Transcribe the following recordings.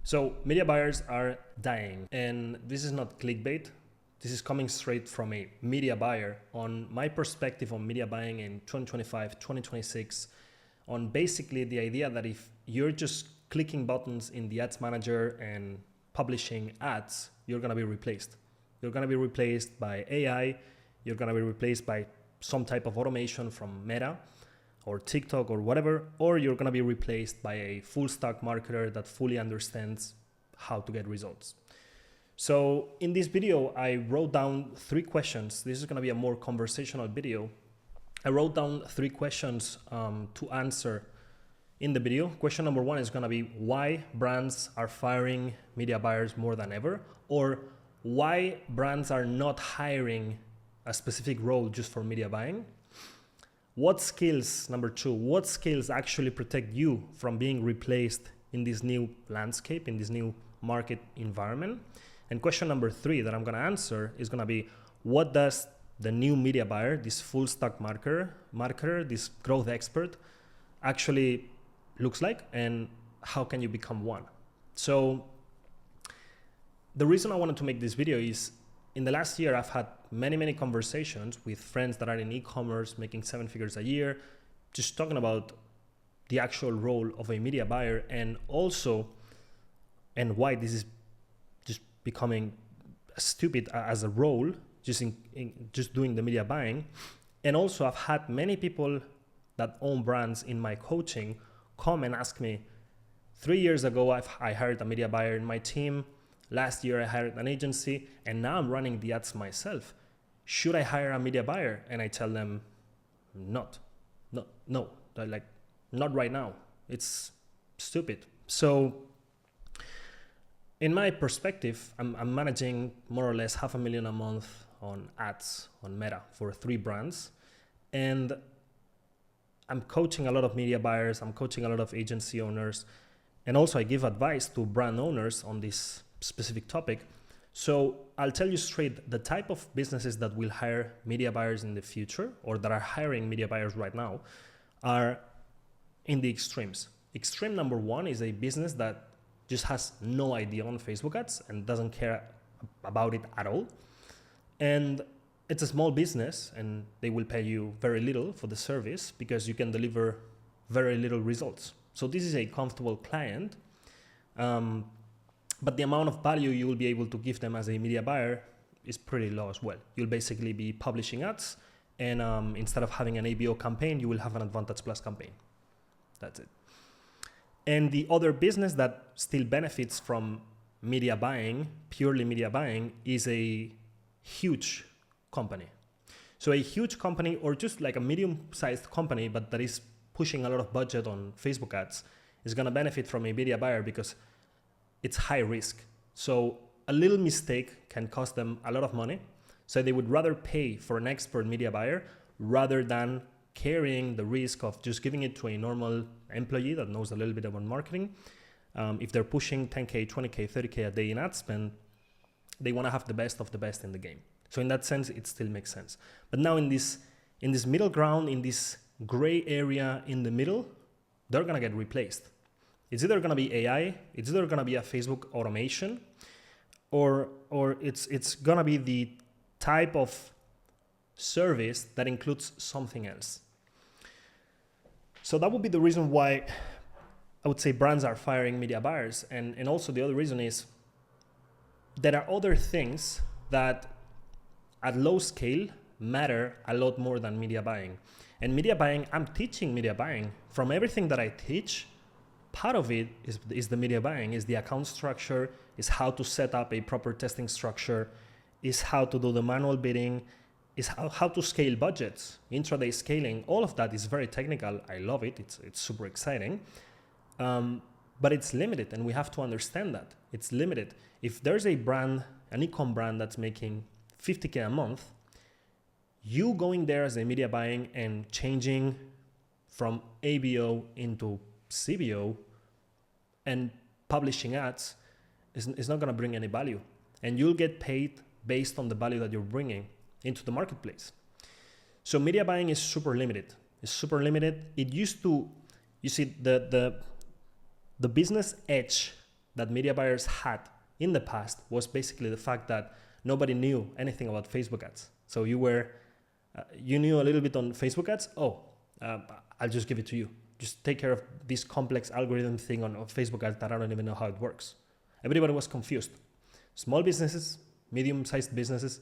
So media buyers are dying, and this is not clickbait. This is coming straight from a media buyer on my perspective on media buying in 2025, 2026, on basically the idea that if you're just clicking buttons in the ads manager and publishing ads, you're gonna be replaced. You're gonna be replaced by AI, you're gonna be replaced by some type of automation from Meta or TikTok or whatever, or you're gonna be replaced by a full stack marketer that fully understands how to get results. So in this video, I wrote down 3 questions. This is gonna be a more conversational video. I wrote down 3 questions to answer in the video. Question number 1 is gonna be why brands are firing media buyers more than ever, or why brands are not hiring a specific role just for media buying. What skills, number 2, what skills actually protect you from being replaced in this new landscape, in this new market environment? And question number 3 that I'm gonna answer is gonna be, what does the new media buyer, this full stack marketer, this growth expert actually looks like, and how can you become one? So the reason I wanted to make this video is in the last year, I've had many conversations with friends that are in e-commerce making 7 figures a year, just talking about the actual role of a media buyer and why this is just becoming stupid as a role, just doing the media buying. And also I've had many people that own brands in my coaching come and ask me, 3 years ago, I hired a media buyer in my team. Last year, I hired an agency, and now I'm running the ads myself. Should I hire a media buyer? And I tell them, no, like not right now. It's stupid. So in my perspective, I'm managing more or less $500,000 a month on ads on Meta for 3 brands. And I'm coaching a lot of media buyers. I'm coaching a lot of agency owners. And also I give advice to brand owners on this specific topic. So I'll tell you straight, the type of businesses that will hire media buyers in the future, or that are hiring media buyers right now, are in the extremes. Extreme number 1 is a business that just has no idea on Facebook ads and doesn't care about it at all. And it's a small business and they will pay you very little for the service because you can deliver very little results. So this is a comfortable client. But the amount of value you will be able to give them as a media buyer is pretty low as well. You'll basically be publishing ads, and instead of having an ABO campaign, you will have an Advantage Plus campaign. That's it. And the other business that still benefits from media buying, purely media buying, is a huge company. So a huge company, or just like a medium-sized company, but that is pushing a lot of budget on Facebook ads, is gonna benefit from a media buyer because it's high risk. So a little mistake can cost them a lot of money. So they would rather pay for an expert media buyer rather than carrying the risk of just giving it to a normal employee that knows a little bit about marketing. If they're pushing 10K, 20K, 30K a day in ad spend, they wanna have the best of the best in the game. So in that sense, it still makes sense. But now in this middle ground, in this gray area in the middle, they're gonna get replaced. It's either gonna be AI, it's either gonna be a Facebook automation, or it's gonna be the type of service that includes something else. So that would be the reason why I would say brands are firing media buyers. And also the other reason is there are other things that at low scale matter a lot more than media buying. And media buying, I'm teaching media buying. From everything that I teach, part of it is the media buying, is the account structure, is how to set up a proper testing structure, is how to do the manual bidding, is how to scale budgets, intraday scaling. All of that is very technical. I love it. It's super exciting. But it's limited, and we have to understand that. It's limited. If there's a brand, an e-com brand that's making 50K a month, you going there as a media buying and changing from ABO into CBO and publishing ads is not going to bring any value, and you'll get paid based on the value that you're bringing into the marketplace. So media buying is super limited. It's super limited. It used to, you see, the business edge that media buyers had in the past was basically the fact that nobody knew anything about Facebook ads. So you knew a little bit on Facebook ads. I'll just give it to you. Just take care of this complex algorithm thing on Facebook ads that I don't even know how it works. Everybody was confused. Small businesses, medium-sized businesses,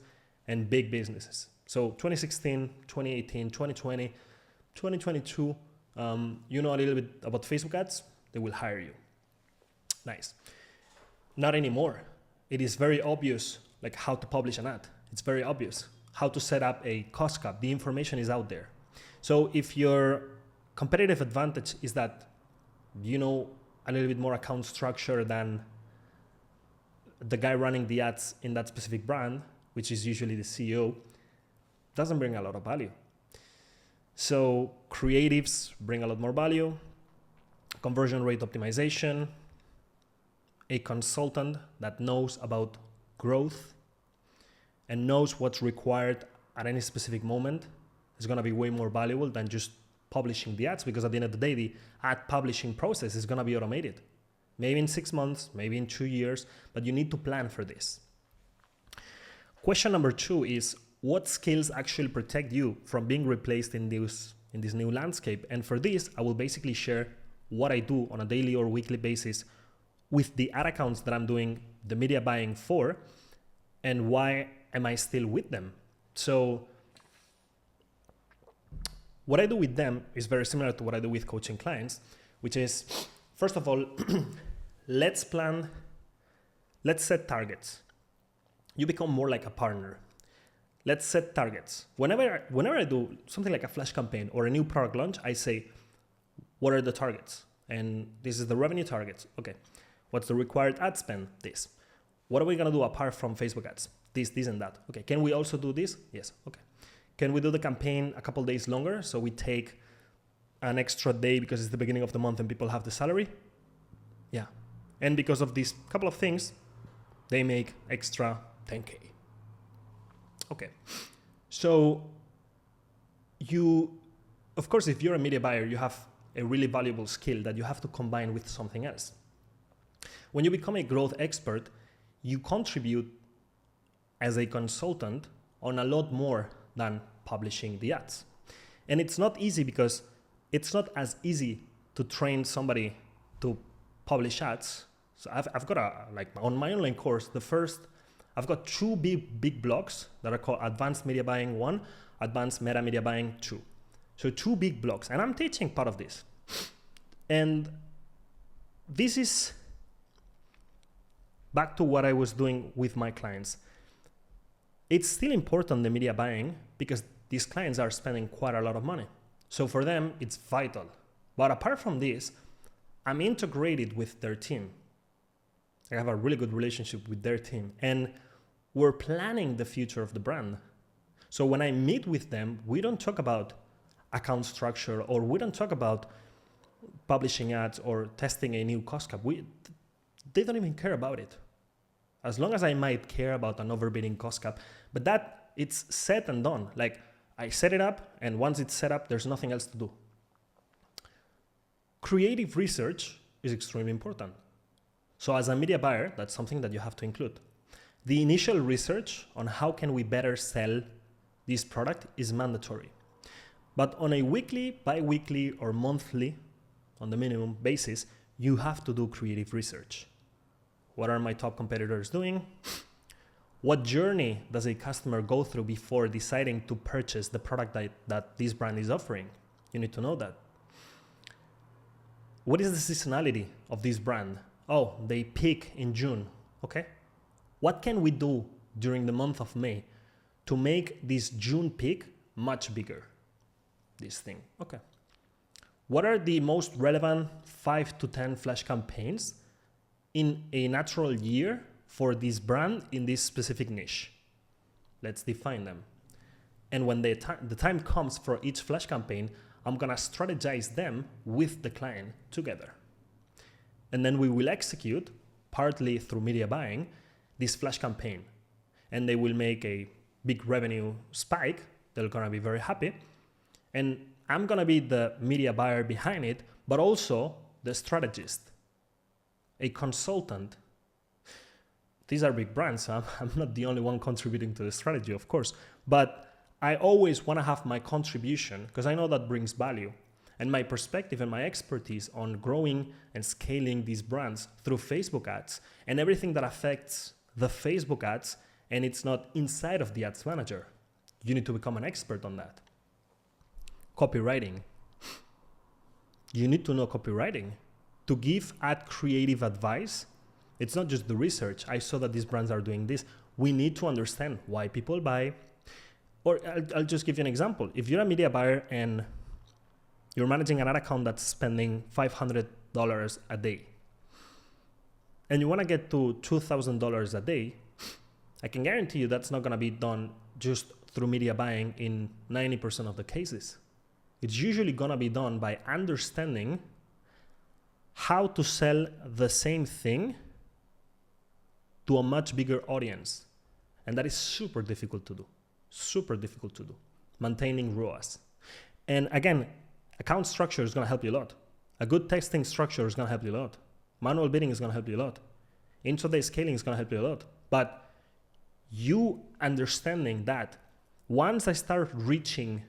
and big businesses. So 2016, 2018, 2020, 2022, you know a little bit about Facebook ads, they will hire you. Nice. Not anymore. It is very obvious like how to publish an ad. It's very obvious how to set up a cost cap. The information is out there. So if your competitive advantage is that you know a little bit more account structure than the guy running the ads in that specific brand, which is usually the CEO, doesn't bring a lot of value. So creatives bring a lot more value, conversion rate optimization, a consultant that knows about growth and knows what's required at any specific moment is going to be way more valuable than just publishing the ads, because at the end of the day, the ad publishing process is going to be automated. Maybe in 6 months, maybe in 2 years, but you need to plan for this. Question number 2 is, what skills actually protect you from being replaced in this new landscape? And for this, I will basically share what I do on a daily or weekly basis with the ad accounts that I'm doing the media buying for, and why am I still with them. So what I do with them is very similar to what I do with coaching clients, which is, first of all, let's set targets. You become more like a partner. Let's set targets. Whenever I do something like a flash campaign or a new product launch, I say, what are the targets? And this is the revenue targets. Okay. What's the required ad spend? This. What are we going to do apart from Facebook ads? This, and that. Okay. Can we also do this? Yes. Okay. Can we do the campaign a couple days longer? So we take an extra day because it's the beginning of the month and people have the salary? Yeah. And because of these couple of things, they make extra 10K. Okay. So of course, if you're a media buyer, you have a really valuable skill that you have to combine with something else. When you become a growth expert, you contribute as a consultant on a lot more than publishing the ads. And it's not easy because it's not as easy to train somebody to publish ads. So I've got on my online course, I've got 2 big blocks that are called Advanced Media Buying 1, Advanced Meta Media Buying 2. So 2 big blocks, and I'm teaching part of this. And this is back to what I was doing with my clients. It's still important, the media buying, because these clients are spending quite a lot of money. So for them, it's vital. But apart from this, I'm integrated with their team. I have a really good relationship with their team, and we're planning the future of the brand. So when I meet with them, we don't talk about account structure, or we don't talk about publishing ads or testing a new cost cap. They don't even care about it. As long as I might care about an overbidding cost cap, but that it's set and done. Like, I set it up, and once it's set up, there's nothing else to do. Creative research is extremely important. So as a media buyer, that's something that you have to include. The initial research on how can we better sell this product is mandatory. But on a weekly, bi-weekly, or monthly, on the minimum basis, you have to do creative research. What are my top competitors doing? What journey does a customer go through before deciding to purchase the product that this brand is offering? You need to know that. What is the seasonality of this brand? Oh, they peak in June. Okay. What can we do during the month of May to make this June peak much bigger? This thing. Okay. What are the most relevant 5 to 10 flash campaigns in a natural year for this brand in this specific niche? Let's define them. And when the time comes for each flash campaign, I'm gonna strategize them with the client together. And then we will execute, partly through media buying, this flash campaign. And they will make a big revenue spike. They're gonna be very happy. And I'm gonna be the media buyer behind it, but also the strategist. a consultant, these are big brands, so I'm not the only one contributing to the strategy, of course, but I always want to have my contribution because I know that brings value. And my perspective and my expertise on growing and scaling these brands through Facebook ads and everything that affects the Facebook ads, and it's not inside of the ads manager. You need to become an expert on that. Copywriting. You need to know copywriting. To give ad creative advice, it's not just the research. I saw that these brands are doing this. We need to understand why people buy. Or I'll just give you an example. If you're a media buyer and you're managing an ad account that's spending $500 a day, and you want to get to $2,000 a day, I can guarantee you that's not going to be done just through media buying in 90% of the cases. It's usually going to be done by understanding how to sell the same thing to a much bigger audience. And that is super difficult to do. Super difficult to do. Maintaining ROAS. And again, account structure is going to help you a lot. A good testing structure is going to help you a lot. Manual bidding is going to help you a lot. Intraday scaling is going to help you a lot. But you understanding that once I start reaching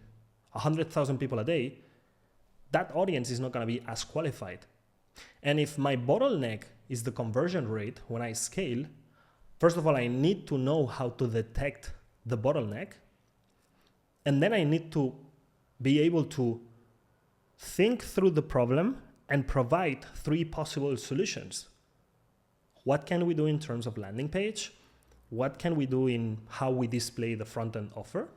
100,000 people a day, that audience is not going to be as qualified. And if my bottleneck is the conversion rate when I scale, first of all, I need to know how to detect the bottleneck. And then I need to be able to think through the problem and provide 3 possible solutions. What can we do in terms of landing page? What can we do in how we display the front-end offer?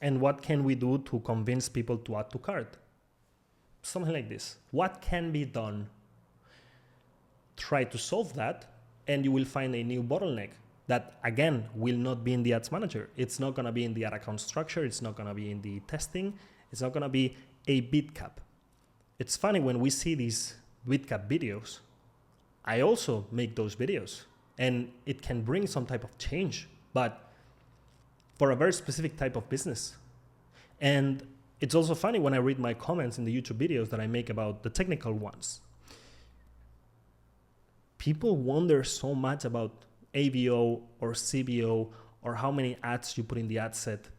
And what can we do to convince people to add to cart? Something like this. What can be done? Try to solve that, and you will find a new bottleneck that, again, will not be in the ads manager. It's not going to be in the ad account structure. It's not going to be in the testing. It's not going to be a bid cap. It's funny when we see these bid cap videos, I also make those videos, and it can bring some type of change, but for a very specific type of business. And it's also funny when I read my comments in the YouTube videos that I make about the technical ones. People wonder so much about ABO or CBO or how many ads you put in the ad set,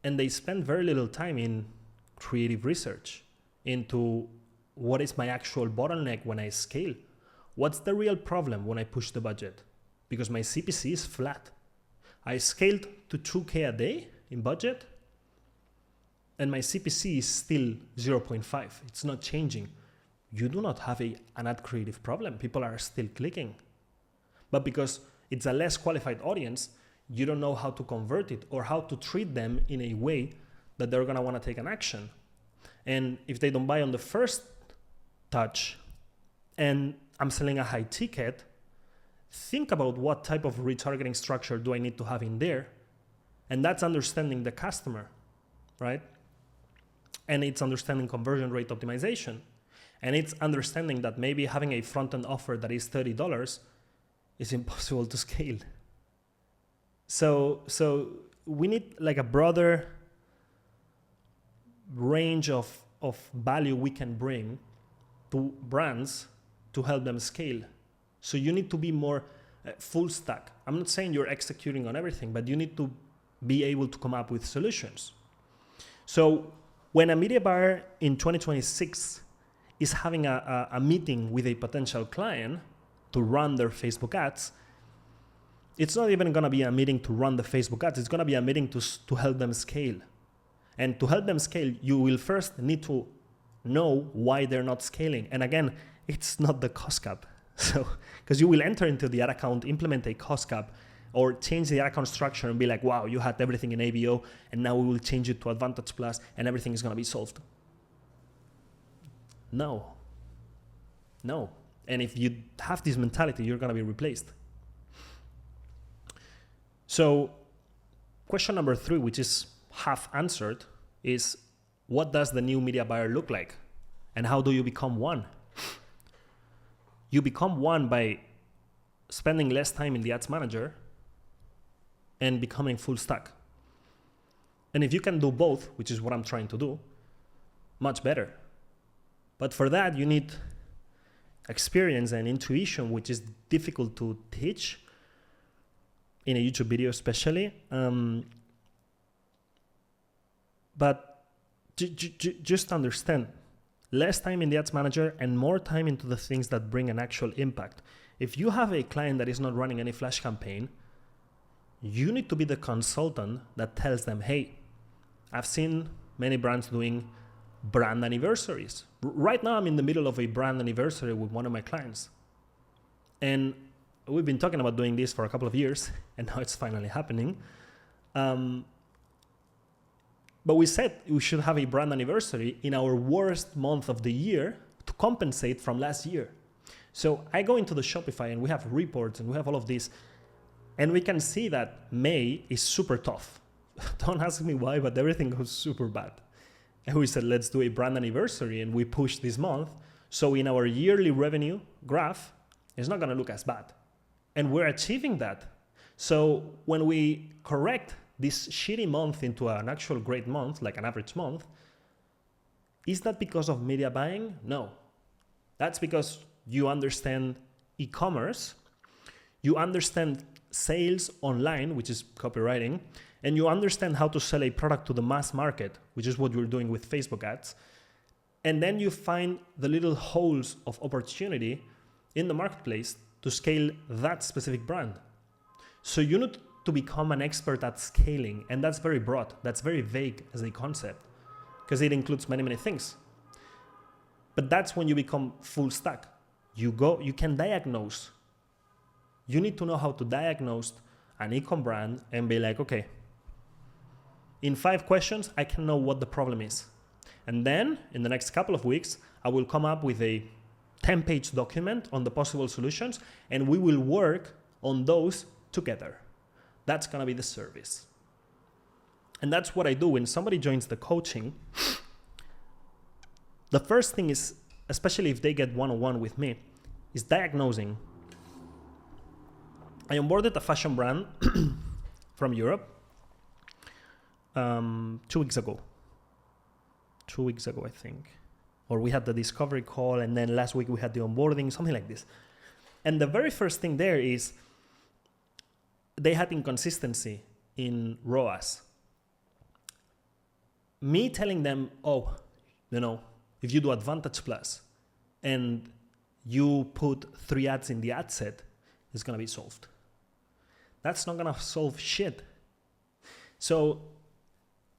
and they spend very little time in creative research into what is my actual bottleneck when I scale. What's the real problem when I push the budget? Because my CPC is flat. I scaled to 2K a day in budget, and my CPC is still 0.5. It's not changing. You do not have an ad creative problem. People are still clicking. But because it's a less qualified audience, you don't know how to convert it or how to treat them in a way that they're going to want to take an action. And if they don't buy on the first touch, and I'm selling a high ticket, think about what type of retargeting structure do I need to have in there. And that's understanding the customer, right? And it's understanding conversion rate optimization. And it's understanding that maybe having a front-end offer that is $30 is impossible to scale. So we need like a broader range of value we can bring to brands to help them scale. So you need to be more full stack. I'm not saying you're executing on everything, but you need to be able to come up with solutions. So when a media buyer in 2026 is having a meeting with a potential client to run their Facebook ads, it's not even going to be a meeting to run the Facebook ads. It's going to be a meeting to help them scale. And to help them scale, you will first need to know why they're not scaling. And again, it's not the cost cap. So, because you will enter into the ad account, implement a cost cap, or change the ad account structure and be like, wow, you had everything in ABO, and now we will change it to Advantage Plus, and everything is going to be solved. No. And if you have this mentality, you're going to be replaced. So question number 3, which is half answered, is what does the new media buyer look like? And how do you become one? You become one by spending less time in the ads manager and becoming full stack. And if you can do both, which is what I'm trying to do, much better. But for that, you need experience and intuition, which is difficult to teach in a YouTube video especially. But just understand, less time in the ads manager and more time into the things that bring an actual impact. If you have a client that is not running any flash campaign, you need to be the consultant that tells them, hey, I've seen many brands doing brand anniversaries. Right now, I'm in the middle of a brand anniversary with one of my clients. And we've been talking about doing this for a couple of years, and now it's finally happening. But we said we should have a brand anniversary in our worst month of the year to compensate from last year. So I go into the Shopify and we have reports and we have all of this. And we can see that May is super tough. Don't ask me why, but everything goes super bad. And we said, let's do a brand anniversary, and we push this month. So in our yearly revenue graph, it's not gonna look as bad. And we're achieving that. So when we correct this shitty month into an actual great month, like an average month, is that because of media buying? No. That's because you understand e-commerce, you understand sales online, which is copywriting, and you understand how to sell a product to the mass market, which is what you're doing with Facebook ads. And then you find the little holes of opportunity in the marketplace to scale that specific brand. So you need to become an expert at scaling, and that's very broad, that's very vague as a concept, because it includes many, many things. But that's when you become full stack. You can diagnose. You need to know how to diagnose an e-com brand and be like, okay, in 5 questions, I can know what the problem is. And then in the next couple of weeks, I will come up with a 10-page document on the possible solutions, and we will work on those together. That's gonna be the service. And that's what I do when somebody joins the coaching. The first thing is, especially if they get one-on-one with me, is diagnosing. I onboarded a fashion brand from Europe 2 weeks ago. 2 weeks ago, I think. Or we had the discovery call, and then last week we had the onboarding, something like this. And the very first thing there is they had inconsistency in ROAS. Me telling them, oh, if you do Advantage Plus and you put 3 ads in the ad set, it's gonna be solved. That's not gonna solve shit. So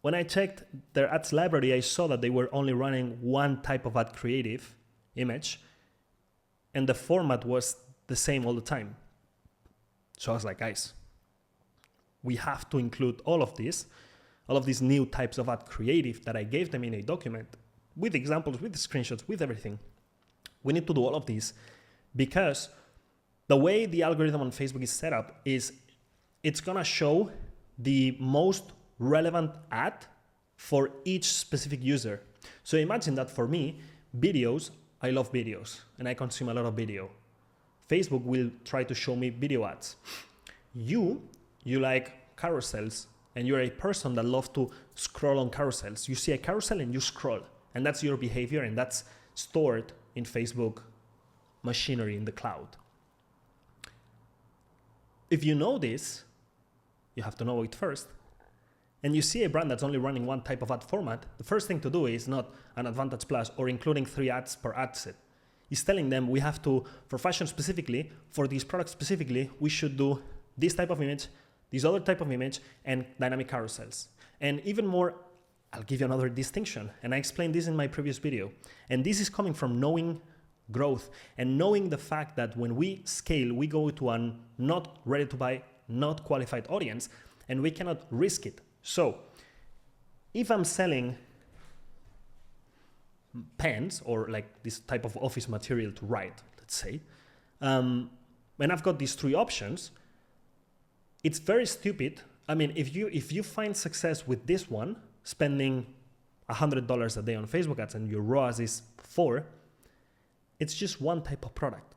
when I checked their ads library, I saw that they were only running one type of ad creative image, and the format was the same all the time. So I was like, guys, we have to include all of these new types of ad creative that I gave them in a document with examples, with screenshots, with everything. We need to do all of these because the way the algorithm on Facebook is set up is it's gonna show the most relevant ad for each specific user. So imagine that for me, videos, I love videos and I consume a lot of video. Facebook will try to show me video ads. You like carousels and you're a person that loves to scroll on carousels. You see a carousel and you scroll, and that's your behavior, and that's stored in Facebook machinery in the cloud. If you know this, you have to know it first. And you see a brand that's only running one type of ad format, the first thing to do is not an Advantage Plus or including 3 ads per ad set. It's telling them we have to, for fashion specifically, for these products specifically, we should do this type of image, this other type of image, and dynamic carousels. And even more, I'll give you another distinction, and I explained this in my previous video. And this is coming from knowing growth and knowing the fact that when we scale, we go to a not ready to buy, not qualified audience, and we cannot risk it. So if I'm selling pens or like this type of office material to write, let's say, and I've got these 3 options, it's very stupid. I mean, if you find success with this one, spending $100 a day on Facebook ads and your ROAS is 4, it's just one type of product.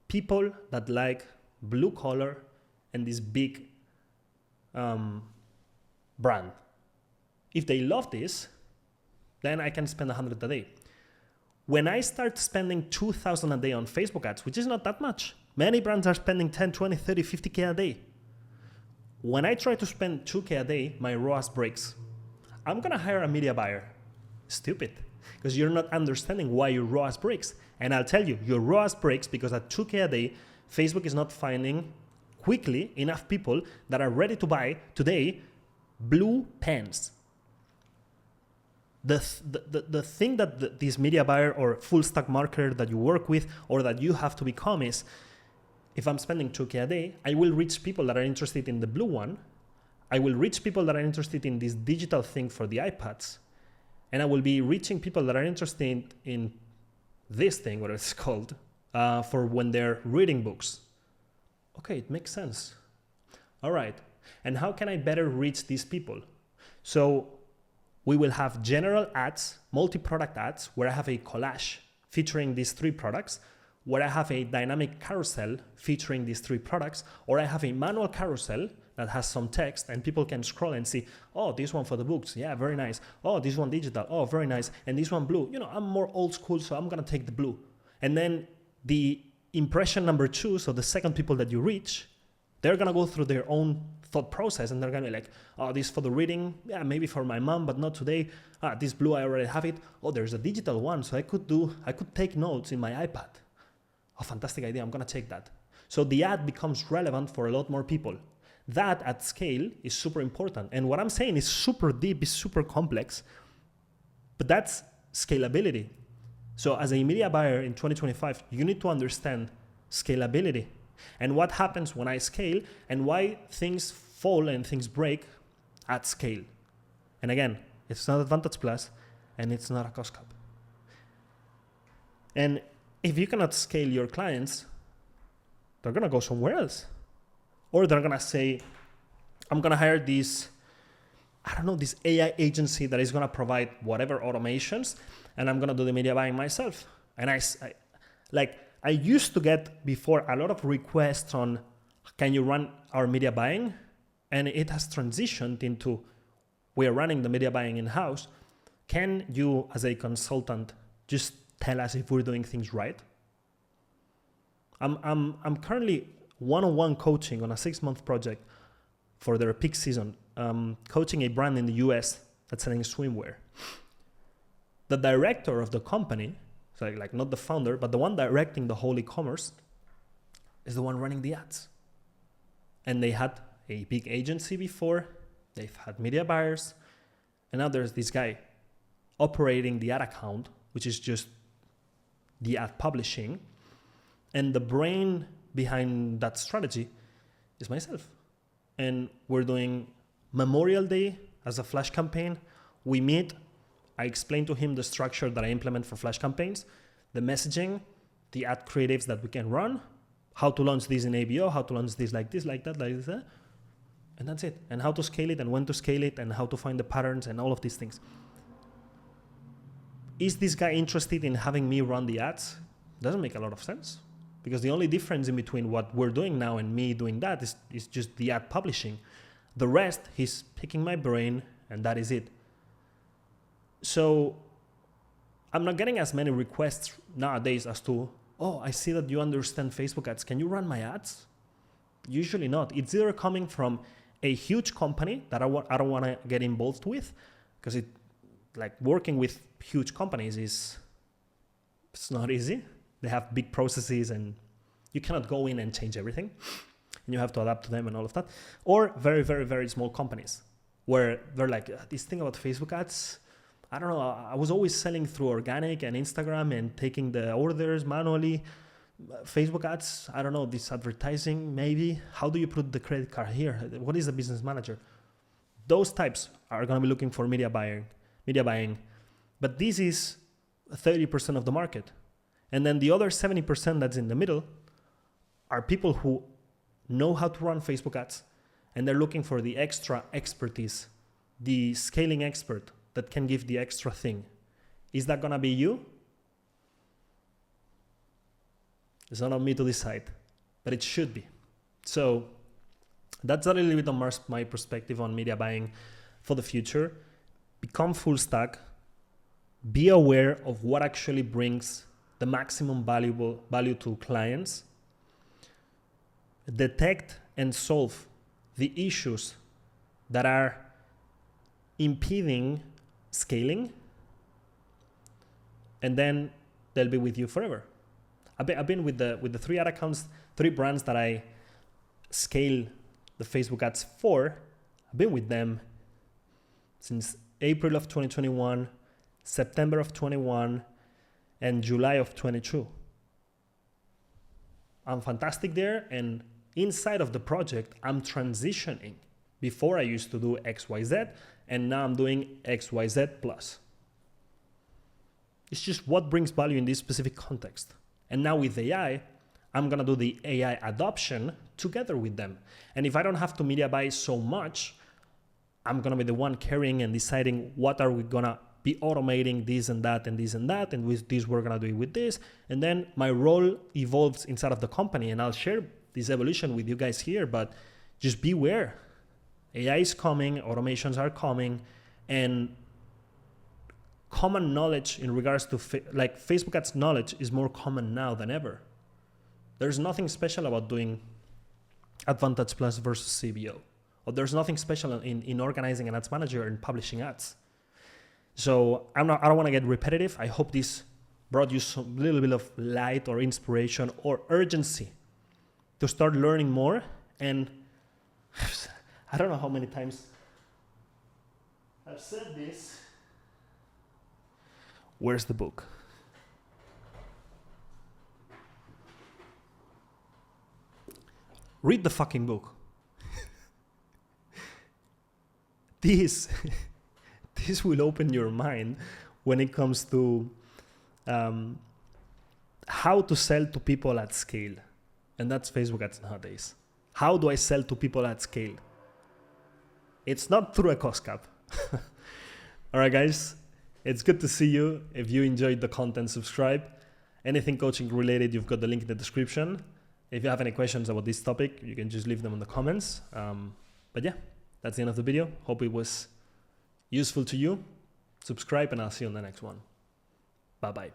People that like blue collar and this big brand. If they love this, then I can spend $100 a day. When I start spending 2,000 a day on Facebook ads, which is not that much, many brands are spending 10, 20, 30, 50K a day. When I try to spend 2K a day, my ROAS breaks. I'm gonna hire a media buyer. Stupid, because you're not understanding why your ROAS breaks. And I'll tell you, your ROAS breaks because at 2K a day, Facebook is not finding quickly enough people that are ready to buy today blue pens. The thing that this media buyer or full stack marketer that you work with or that you have to become is, if I'm spending 2K a day, I will reach people that are interested in the blue one. I will reach people that are interested in this digital thing for the iPads. And I will be reaching people that are interested in this thing, what it's called, for when they're reading books. Okay, it makes sense. All right. And how can I better reach these people? So we will have general ads, multi-product ads, where I have a collage featuring these 3 products, where I have a dynamic carousel featuring these 3 products, or I have a manual carousel that has some text and people can scroll and see, oh, this one for the books, yeah, very nice. Oh, this one digital, oh, very nice. And this one blue, I'm more old school, so I'm gonna take the blue. And then the impression number 2, so the second people that you reach, they're gonna go through their own thought process and they're gonna be like, oh, this for the reading, yeah, maybe for my mom, but not today. This blue, I already have it. Oh, there's a digital one, so I could take notes in my iPad. Oh, fantastic idea, I'm gonna take that. So the ad becomes relevant for a lot more people. That at scale is super important. And what I'm saying is super deep, is super complex, but that's scalability. So as a media buyer in 2025, you need to understand scalability and what happens when I scale and why things fall and things break at scale. And again, it's not Advantage Plus and it's not a cost cap. And if you cannot scale your clients, they're gonna go somewhere else. Or they're gonna say, I'm gonna hire this AI agency that is gonna provide whatever automations, and I'm gonna do the media buying myself. And I used to get before a lot of requests on, can you run our media buying? And it has transitioned into, we're running the media buying in-house. Can you, as a consultant, just tell us if we're doing things right? I'm currently one-on-one coaching on a 6-month project for their peak season, coaching a brand in the US that's selling swimwear. The director of the company, so like not the founder, but the one directing the whole e-commerce, is the one running the ads. And they had a big agency before, they've had media buyers, and now there's this guy operating the ad account, which is just the ad publishing. And the brain behind that strategy is myself. And we're doing Memorial Day as a flash campaign. We meet, I explain to him the structure that I implement for flash campaigns, the messaging, the ad creatives that we can run, how to launch this in ABO, how to launch this, like that, like this, and that's it. And how to scale it and when to scale it and how to find the patterns and all of these things. Is this guy interested in having me run the ads? Doesn't make a lot of sense. Because the only difference in between what we're doing now and me doing that is just the ad publishing. The rest, he's picking my brain, and that is it. So I'm not getting as many requests nowadays as to, oh, I see that you understand Facebook ads. Can you run my ads? Usually not. It's either coming from a huge company that I don't want to get involved with, because working with huge companies it's not easy. They have big processes and you cannot go in and change everything. And you have to adapt to them and all of that. Or very, very, very small companies where they're like, this thing about Facebook ads, I don't know, I was always selling through organic and Instagram and taking the orders manually. Facebook ads, I don't know, this advertising maybe. How do you put the credit card here? What is the business manager? Those types are going to be looking for media buying. But this is 30% of the market. And then the other 70% that's in the middle are people who know how to run Facebook ads and they're looking for the extra expertise, the scaling expert that can give the extra thing. Is that going to be you? It's not on me to decide, but it should be. So that's a little bit on my perspective on media buying for the future. Become full stack. be aware of what actually brings the maximum value to clients, detect and solve the issues that are impeding scaling, and then they'll be with you forever. I've been with the 3 ad accounts, 3 brands that I scale the Facebook ads for. I've been with them since April of 2021, September of 21, and July of 22. I'm fantastic there, and inside of the project, I'm transitioning. Before I used to do XYZ, and now I'm doing XYZ plus. It's just what brings value in this specific context. And now with AI, I'm gonna do the AI adoption together with them. And if I don't have to media buy so much, I'm gonna be the one carrying and deciding what are we gonna be automating this and that and this and that, and with this we're gonna do it with this. And then my role evolves inside of the company, and I'll share this evolution with you guys here, but just beware. AI is coming, automations are coming, and common knowledge in regards to Facebook ads knowledge is more common now than ever. There's nothing special about doing Advantage Plus versus CBO. Or there's nothing special in organizing an ads manager and publishing ads. So I don't want to get repetitive. I hope this brought you some little bit of light or inspiration or urgency to start learning more. And I don't know how many times I've said this. Where's the book? Read the fucking book. This will open your mind when it comes to how to sell to people at scale. And that's Facebook ads nowadays. How do I sell to people at scale? It's not through a cost cap. All right, guys. It's good to see you. If you enjoyed the content, subscribe. Anything coaching related, you've got the link in the description. If you have any questions about this topic, you can just leave them in the comments. But yeah, that's the end of the video. Hope it was useful to you. Subscribe, and I'll see you on the next one. Bye-bye.